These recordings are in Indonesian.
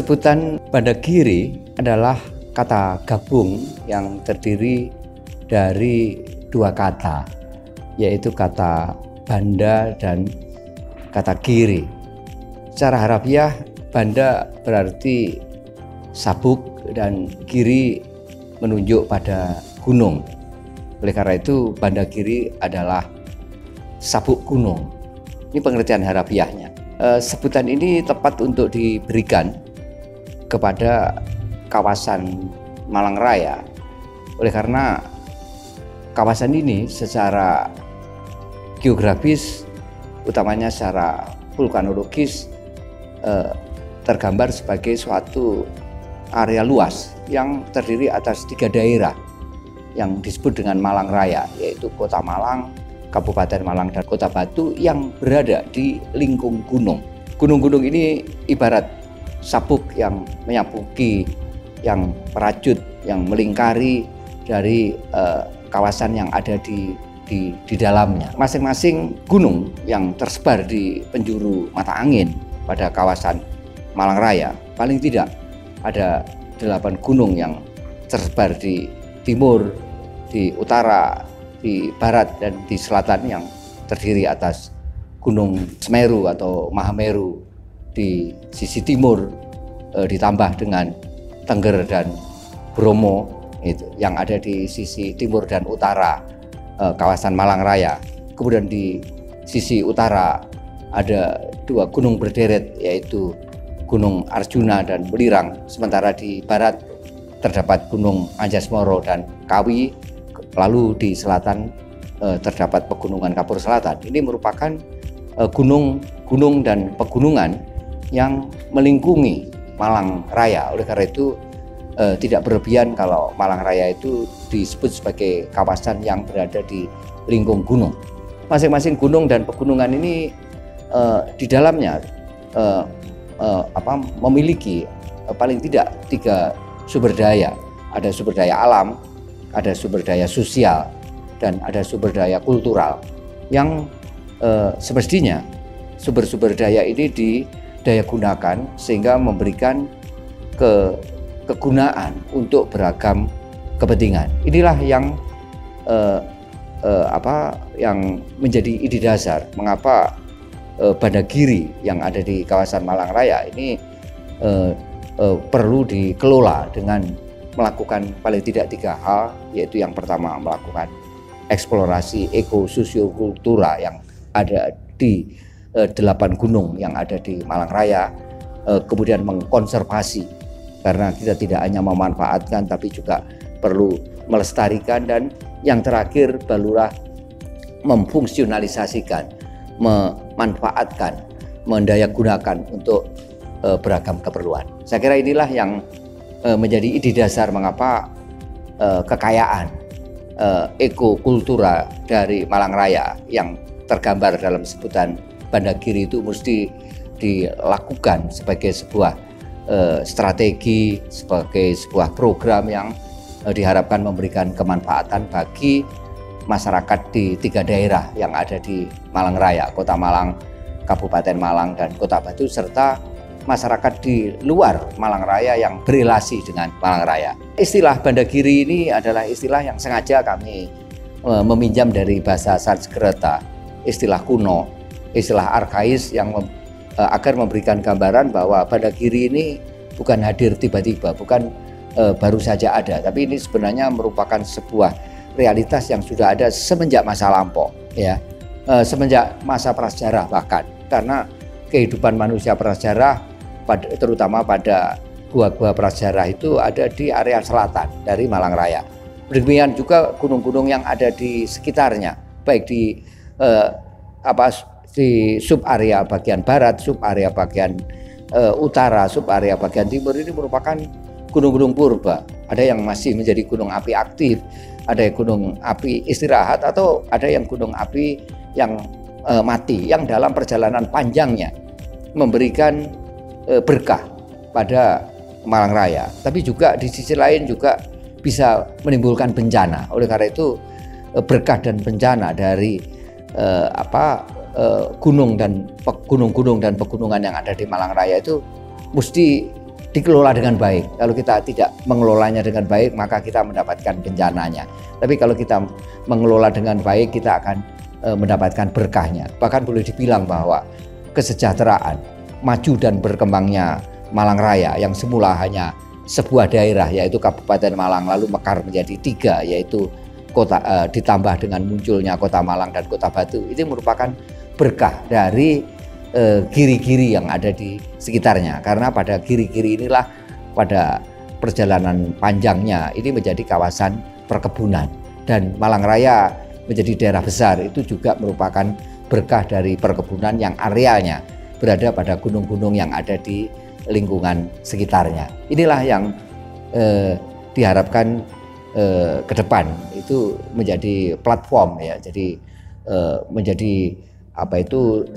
Sebutan Bandagiri adalah kata gabung yang terdiri dari dua kata, yaitu kata banda dan kata giri. Secara harafiah, banda berarti sabuk dan giri menunjuk pada gunung. Oleh karena itu, Bandagiri adalah sabuk gunung. Ini pengertian harafiahnya. Sebutan ini tepat untuk diberikan kepada kawasan Malang Raya, oleh karena kawasan ini secara geografis, utamanya secara vulkanologis, tergambar sebagai suatu area luas yang terdiri atas 3 daerah yang disebut dengan Malang Raya, yaitu Kota Malang, Kabupaten Malang, dan Kota Batu yang berada di lingkung gunung. Gunung-gunung ini ibarat sabuk yang menyapuki, yang merajut, yang melingkari dari kawasan yang ada di dalamnya. Masing-masing gunung yang tersebar di penjuru mata angin pada kawasan Malang Raya, paling tidak ada 8 gunung yang tersebar di timur, di utara, di barat, dan di selatan yang terdiri atas Gunung Semeru atau Mahameru di sisi timur, ditambah dengan Tengger dan Bromo itu yang ada di sisi timur dan utara kawasan Malang Raya. Kemudian di sisi utara ada 2 gunung berderet, yaitu Gunung Arjuna dan Welirang. Sementara di barat terdapat Gunung Anjasmoro dan Kawi. Lalu di selatan terdapat Pegunungan Kapur Selatan. Ini merupakan gunung-gunung dan pegunungan yang melingkungi Malang Raya. Oleh karena itu tidak berlebihan kalau Malang Raya itu disebut sebagai kawasan yang berada di lingkung gunung. Masing-masing gunung dan pegunungan ini di dalamnya memiliki paling tidak 3 sumber daya. Ada sumber daya alam, ada sumber daya sosial, dan ada sumber daya kultural yang semestinya sumber-sumber daya ini didaya gunakan sehingga memberikan kegunaan untuk beragam kepentingan. Inilah yang yang menjadi ide dasar mengapa Bandagiri yang ada di kawasan Malang Raya ini perlu dikelola dengan melakukan paling tidak 3 hal, yaitu yang pertama melakukan eksplorasi ekososio-kultural yang ada di 8 gunung yang ada di Malang Raya, kemudian mengkonservasi karena kita tidak hanya memanfaatkan tapi juga perlu melestarikan, dan yang terakhir barulah memfungsionalisasikan, memanfaatkan, mendayagunakan untuk beragam keperluan. Saya kira inilah yang menjadi ide dasar mengapa kekayaan ekokultural dari Malang Raya yang tergambar dalam sebutan Bandagiri itu mesti dilakukan sebagai sebuah strategi, sebagai sebuah program yang diharapkan memberikan kemanfaatan bagi masyarakat di 3 daerah yang ada di Malang Raya, Kota Malang, Kabupaten Malang, dan Kota Batu, serta masyarakat di luar Malang Raya yang berelasi dengan Malang Raya. Istilah Bandagiri ini adalah istilah yang sengaja kami meminjam dari bahasa Sanskerta, istilah kuno, istilah arkais yang agar memberikan gambaran bahwa Bandagiri ini bukan hadir tiba-tiba, bukan baru saja ada, tapi ini sebenarnya merupakan sebuah realitas yang sudah ada semenjak masa lampau, ya, semenjak masa prasejarah bahkan, karena kehidupan manusia prasejarah terutama pada gua-gua prasejarah itu ada di area selatan dari Malang Raya. Demikian juga gunung-gunung yang ada di sekitarnya, baik di sub area bagian barat, sub area bagian utara, sub area bagian timur. Ini merupakan gunung-gunung purba. Ada yang masih menjadi gunung api aktif, ada yang gunung api istirahat, atau ada yang gunung api yang mati, yang dalam perjalanan panjangnya memberikan berkah pada Malang Raya, tapi juga di sisi lain juga bisa menimbulkan bencana. Oleh karena itu berkah dan bencana dari gunung-gunung dan pegunungan yang ada di Malang Raya itu mesti dikelola dengan baik. Kalau kita tidak mengelolanya dengan baik, maka kita mendapatkan bencananya. Tapi kalau kita mengelola dengan baik, kita akan mendapatkan berkahnya. Bahkan boleh dibilang bahwa kesejahteraan, maju dan berkembangnya Malang Raya yang semula hanya sebuah daerah yaitu Kabupaten Malang, lalu mekar menjadi 3 yaitu kota, ditambah dengan munculnya Kota Malang dan Kota Batu, itu merupakan berkah dari giri-giri yang ada di sekitarnya. Karena pada giri-giri inilah pada perjalanan panjangnya ini menjadi kawasan perkebunan, dan Malang Raya menjadi daerah besar itu juga merupakan berkah dari perkebunan yang arealnya berada pada gunung-gunung yang ada di lingkungan sekitarnya. Inilah yang diharapkan ke depan itu menjadi platform ya, jadi menjadi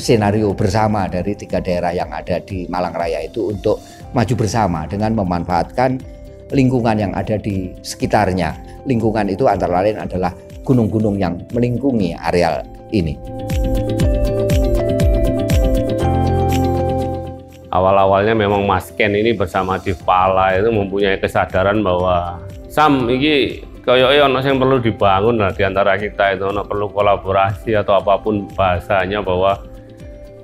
senario bersama dari 3 daerah yang ada di Malang Raya itu untuk maju bersama dengan memanfaatkan lingkungan yang ada di sekitarnya. Lingkungan itu antara lain adalah gunung-gunung yang melingkungi areal ini. Awal-awalnya memang Mas Ken ini bersama Divpala itu mempunyai kesadaran bahwa Sam iki kayaknya ono yang perlu dibangun lah di antara kita, itu ono perlu kolaborasi atau apapun bahasanya, bahwa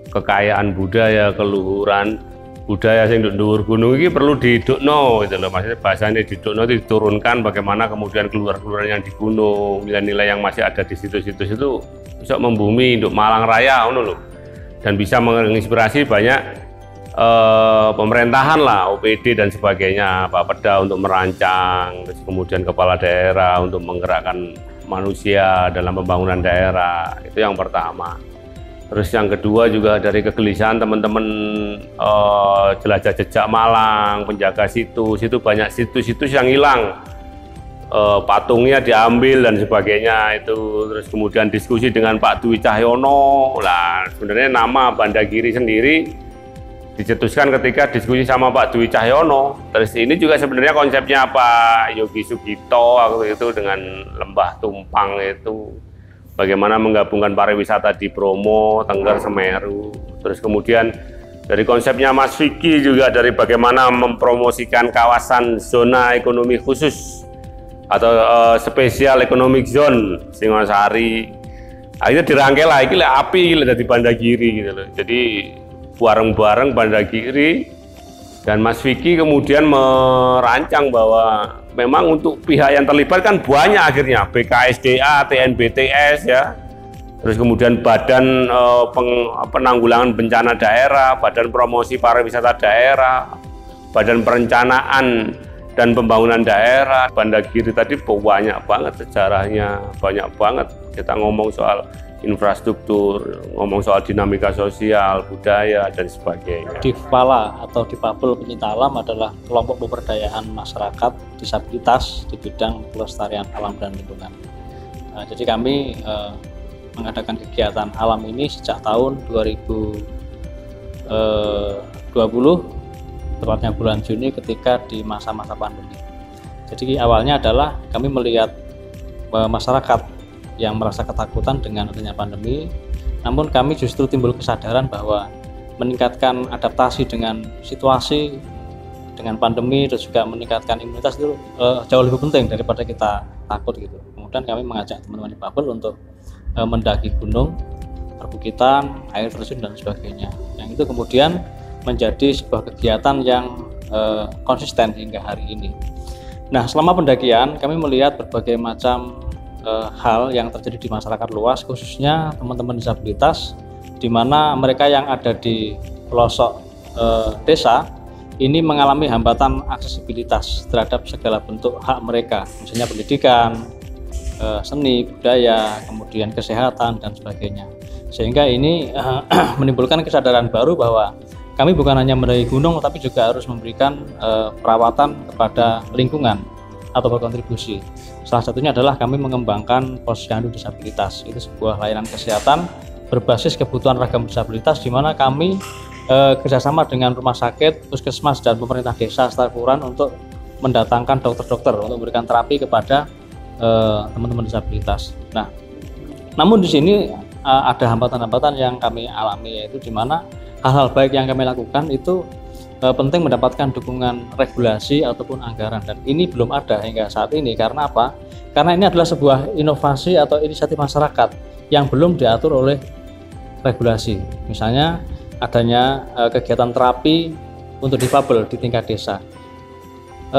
kekayaan budaya, keluhuran budaya yang dhuwur gunung ini perlu didukno gitu loh. Maksudnya bahasanya didukno itu diturunkan, bagaimana kemudian keluhuran yang di gunung, nilai-nilai yang masih ada di situs-situs itu bisa membumi untuk Malang Raya ngono loh, dan bisa menginspirasi banyak pemerintahan lah, OPD dan sebagainya, Bapeda untuk merancang, terus kemudian kepala daerah untuk menggerakkan manusia dalam pembangunan daerah. Itu yang pertama. Terus yang kedua juga dari kegelisahan teman-teman jelajah jejak Malang, penjaga situs, itu banyak situs-situs yang hilang, patungnya diambil dan sebagainya itu. Terus kemudian diskusi dengan Pak Dwi Cahyono lah, sebenarnya nama Bandagiri sendiri dicetuskan ketika diskusi sama Pak Dwi Cahyono. Terus ini juga sebenarnya konsepnya Pak Yogi Sugito waktu itu dengan Lembah Tumpang itu, bagaimana menggabungkan pariwisata di Bromo, Tengger, Semeru. Terus kemudian dari konsepnya Mas Vicky juga dari bagaimana mempromosikan kawasan zona ekonomi khusus atau special economic zone Singosari. Akhirnya dirangkai lah, ini api dari Bandagiri gitu loh. Jadi bareng-bareng Bandagiri dan Mas Vicky kemudian merancang bahwa memang untuk pihak yang terlibat kan banyak akhirnya, BKSDA, TNBTS ya, terus kemudian Badan Penanggulangan Bencana Daerah, Badan Promosi Pariwisata Daerah, Badan Perencanaan dan Pembangunan Daerah. Bandagiri tadi banyak banget sejarahnya, banyak banget kita ngomong soal infrastruktur, ngomong soal dinamika sosial, budaya, dan sebagainya. Divpala atau Difabel Pencinta Alam adalah kelompok pemberdayaan masyarakat disabilitas di bidang pelestarian alam dan lingkungan. Jadi kami mengadakan kegiatan alam ini sejak tahun 2020, tepatnya bulan Juni ketika di masa-masa pandemi. Jadi awalnya adalah kami melihat masyarakat yang merasa ketakutan dengan adanya pandemi, namun kami justru timbul kesadaran bahwa meningkatkan adaptasi dengan situasi, dengan pandemi, dan juga meningkatkan imunitas itu jauh lebih penting daripada kita takut gitu. Kemudian kami mengajak teman-teman di Babel untuk mendaki gunung, perbukitan, air terjun dan sebagainya. Yang itu kemudian menjadi sebuah kegiatan yang konsisten hingga hari ini. Nah, selama pendakian kami melihat berbagai macam hal yang terjadi di masyarakat luas, khususnya teman-teman disabilitas, di mana mereka yang ada di pelosok desa ini mengalami hambatan aksesibilitas terhadap segala bentuk hak mereka, misalnya pendidikan, seni, budaya, kemudian kesehatan dan sebagainya. Sehingga ini menimbulkan kesadaran baru bahwa kami bukan hanya mendaki gunung, tapi juga harus memberikan perawatan kepada lingkungan atau berkontribusi. Salah satunya adalah kami mengembangkan Posyandu Disabilitas. Itu sebuah layanan kesehatan berbasis kebutuhan ragam disabilitas, di mana kami kerjasama dengan rumah sakit, puskesmas, dan pemerintah desa secara kelurahan untuk mendatangkan dokter-dokter untuk memberikan terapi kepada teman-teman disabilitas. Nah, namun di sini ada hambatan-hambatan yang kami alami, yaitu di mana hal-hal baik yang kami lakukan itu penting mendapatkan dukungan regulasi ataupun anggaran, dan ini belum ada hingga saat ini. Karena apa? Karena ini adalah sebuah inovasi atau inisiatif masyarakat yang belum diatur oleh regulasi. Misalnya adanya kegiatan terapi untuk difabel di tingkat desa.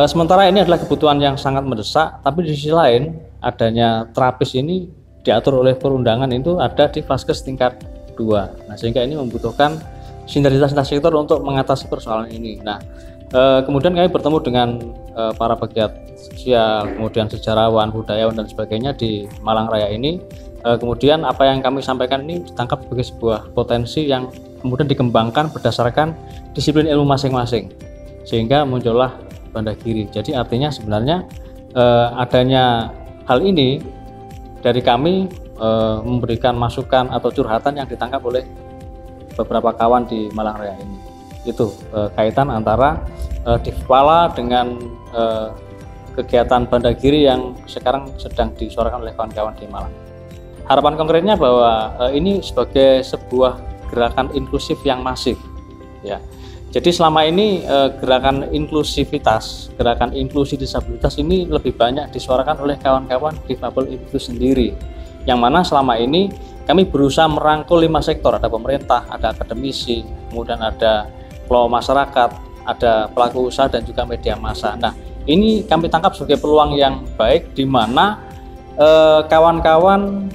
Sementara ini adalah kebutuhan yang sangat mendesak, tapi di sisi lain adanya terapis ini diatur oleh perundangan itu ada di Vaskes tingkat 2. Nah, sehingga ini membutuhkan sinergitas lintas sektor untuk mengatasi persoalan ini. Nah, kemudian kami bertemu dengan para pegiat sosial, kemudian sejarawan, budayawan dan sebagainya di Malang Raya ini. Kemudian apa yang kami sampaikan ini ditangkap sebagai sebuah potensi yang kemudian dikembangkan berdasarkan disiplin ilmu masing-masing, sehingga muncullah Bandagiri. Jadi artinya sebenarnya adanya hal ini dari kami memberikan masukan atau curhatan yang ditangkap oleh beberapa kawan di Malang Raya ini. Itu kaitan antara Divpala dengan kegiatan Bandagiri yang sekarang sedang disuarakan oleh kawan-kawan di Malang. Harapan konkretnya bahwa ini sebagai sebuah gerakan inklusif yang masif, ya. Jadi selama ini gerakan inklusivitas, gerakan inklusi disabilitas ini lebih banyak disuarakan oleh kawan-kawan difabel itu sendiri, yang mana selama ini kami berusaha merangkul 5 sektor, ada pemerintah, ada akademisi, kemudian ada kelompok masyarakat, ada pelaku usaha dan juga media massa. Nah, ini kami tangkap sebagai peluang yang baik di mana kawan-kawan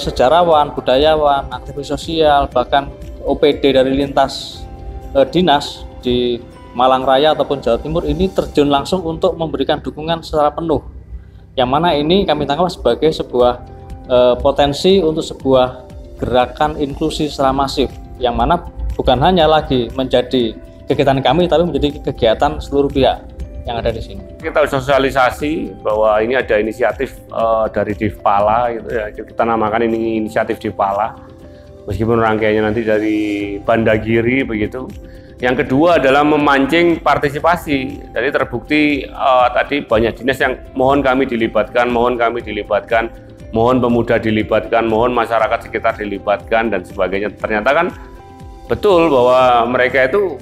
sejarawan, budayawan, aktivis sosial, bahkan OPD dari lintas dinas di Malang Raya ataupun Jawa Timur ini terjun langsung untuk memberikan dukungan secara penuh, yang mana ini kami tangkap sebagai sebuah potensi untuk sebuah gerakan inklusi secara masif, yang mana bukan hanya lagi menjadi kegiatan kami tapi menjadi kegiatan seluruh pihak yang ada di sini. Kita sosialisasi bahwa ini ada inisiatif dari Divpala, gitu ya. Kita namakan ini inisiatif Divpala, meskipun rangkaiannya nanti dari Bandagiri begitu. Yang kedua adalah memancing partisipasi. Jadi terbukti tadi banyak dinas yang mohon kami dilibatkan, mohon pemuda dilibatkan, mohon masyarakat sekitar dilibatkan dan sebagainya. Ternyata kan betul bahwa mereka itu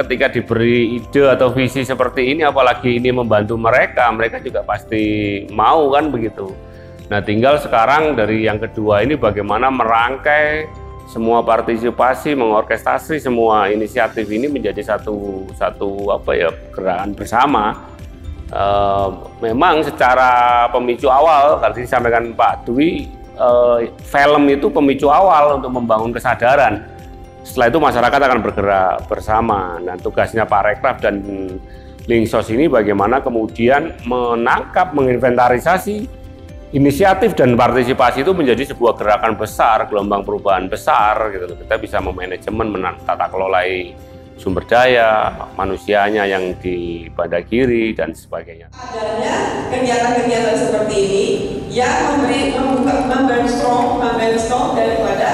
ketika diberi ide atau visi seperti ini, apalagi ini membantu mereka, mereka juga pasti mau kan begitu. Nah, tinggal sekarang dari yang kedua ini bagaimana merangkai semua partisipasi, mengorkestrasi semua inisiatif ini menjadi satu gerakan bersama. Memang secara pemicu awal, tadi disampaikan Pak Dwi, film itu pemicu awal untuk membangun kesadaran. Setelah itu masyarakat akan bergerak bersama. Nah, tugasnya Pak Rekraf dan Linsos ini bagaimana kemudian menangkap, menginventarisasi inisiatif dan partisipasi itu menjadi sebuah gerakan besar, gelombang perubahan besar gitu. Kita bisa memanajemen, tata kelolai sumber daya manusianya yang di Bandagiri dan sebagainya. Adanya kegiatan-kegiatan seperti ini yang membrainstorm daripada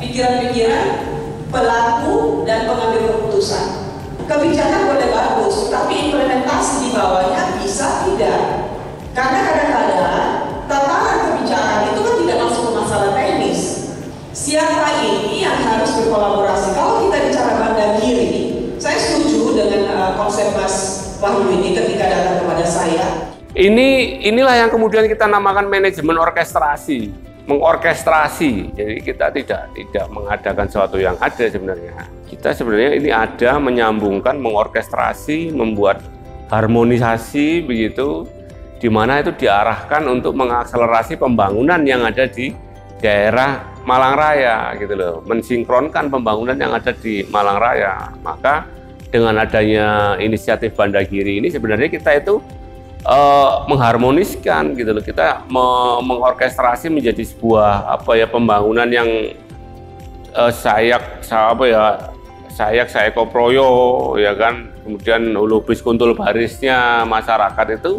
pikiran-pikiran pelaku dan pengambil keputusan. Kebijakan boleh bagus, tapi implementasi di bawahnya bisa tidak. Karena kadang-kadang tataran kebijakan itu kan tidak masuk ke masalah teknis. Siapa ini yang harus berkolaborasi? Kalau kita bicara Bandagiri, saya setuju dengan konsep Mas Wahyu ini ketika datang kepada saya. Inilah yang kemudian kita namakan manajemen orkestrasi, mengorkestrasi. Jadi kita tidak mengadakan sesuatu yang ada sebenarnya. Kita sebenarnya ini ada menyambungkan, mengorkestrasi, membuat harmonisasi begitu, di mana itu diarahkan untuk mengakselerasi pembangunan yang ada di daerah Malang Raya gitu loh, mensinkronkan pembangunan yang ada di Malang Raya. Maka dengan adanya inisiatif Bandagiri ini sebenarnya kita itu mengharmoniskan gitu loh, kita mengorkestrasi menjadi sebuah pembangunan yang sayak koproyo ya kan, kemudian ulubis kuntul barisnya masyarakat itu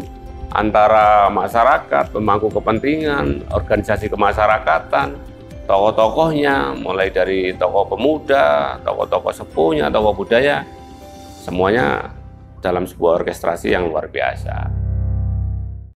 antara masyarakat, pemangku kepentingan, organisasi kemasyarakatan, tokoh-tokohnya, mulai dari tokoh pemuda, tokoh-tokoh sepuhnya, tokoh budaya, semuanya dalam sebuah orkestrasi yang luar biasa.